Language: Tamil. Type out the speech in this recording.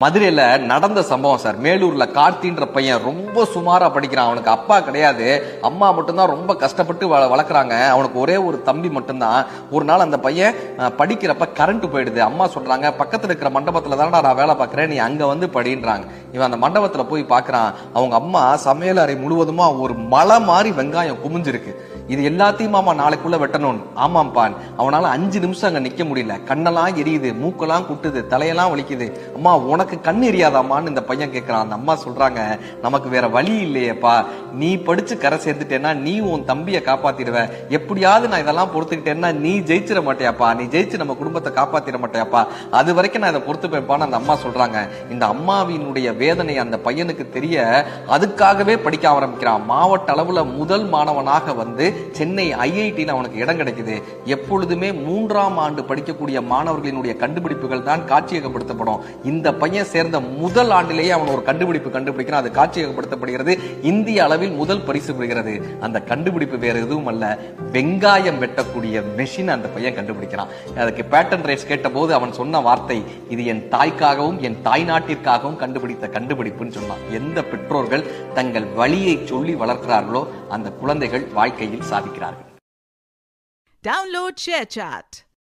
மதுரையில நடந்த சம்பவம் சார். மேலூர்ல கார்த்தின்ற பையன் ரொம்ப சுமாரா படிக்கிறான். அவனுக்கு அப்பா கிடையாது, அம்மா மட்டும்தான் ரொம்ப கஷ்டப்பட்டு வளர்க்குறாங்க. அவனுக்கு ஒரே ஒரு தம்பி மட்டும்தான். ஒரு நாள் அந்த பையன் படிக்கிறப்ப கரண்ட் போயிடுது. அம்மா சொல்றாங்க, பக்கத்துல இருக்கிற மண்டபத்துல தானே நான் வேலை பார்க்கறேன், நீ அங்க வந்து படின்றாங்க. இவன் அந்த மண்டபத்துல போய் பார்க்கறான். அவங்க அம்மா சமையல் அறை முழுவதுமா ஒரு மலை மாதிரி வெங்காயம் குமிஞ்சிருக்கு. இது எல்லாத்தையும் மாமா நாளைக்குள்ள வெட்டணும். ஆமாம்பா. அவனால 5 நிமிஷம் அங்க நிக்க முடியல. கண்ணெல்லாம் எரியுது, மூக்கெல்லாம் குட்டுது, தலையெல்லாம் வலிக்குது. அம்மா உனக்கு கண் எரியாதாமான்னு இந்த பையன் கேட்கிறான். அந்த அம்மா சொல்றாங்க, நமக்கு வேற வழி இல்லையேப்பா, நீ படிச்சு கரை சேர்ந்துட்டேன்னா நீ உன் தம்பியை காப்பாத்திடுவ. எப்படியாவது நான் இதெல்லாம் பொறுத்துக்கிட்டேன்னா நீ ஜெயிச்சிட மாட்டியாப்பா, நீ ஜெயிச்சு நம்ம குடும்பத்தை காப்பாத்திட மாட்டியாப்பா, அது வரைக்கும் நான் இதை பொறுத்துப்பேன்ப்பான்னு அந்த அம்மா சொல்றாங்க. இந்த அம்மாவினுடைய வேதனை அந்த பையனுக்கு தெரிய அதுக்காகவே படிக்க ஆரம்பிக்கிறான். மாவட்ட அளவுல முதல் மாணவனாக வந்து சென்னை ஐஐடியில் அவனுக்கு இடம் கிடைக்குது. எப்பொழுதுமே 3ஆம் ஆண்டு படிக்கக்கூடிய மாணவர்களினுடைய கண்டுபிடிப்புகள் தான் காட்சியகப்படுத்தப்படும். இந்த பையன் சேர்ந்த முதல் ஆண்டிலேயே அவன் ஒரு கண்டுபிடிப்பு கண்டுபிடிக்கிறான். அது காட்சியகப்படுத்தப்படுகிறது. இந்திய அளவில் முதல் பரிசு பெறுகிறது. அந்த கண்டுபிடிப்பு வேற எதுவும் அல்ல, வெங்காயம் வெட்டக்கூடிய மெஷின் அந்த பையன் கண்டுபிடிக்கிறான். அதுக்கு பேட்டன் ரைட்ஸ் கேட்ட போது அவன் சொன்ன வார்த்தை, இது என் தாய்க்காகவும் என் தாய் நாட்டிற்காகவும் கண்டுபிடித்த கண்டுபிடிப்புன்னு சொன்னான். எந்த பெற்றோர்கள் தங்கள் வழியை சொல்லி வளர்க்கிறார்களோ அந்த குழந்தைகள் வாழ்க்கையில் சாதிக்கிறார்கள். Download ShareChat.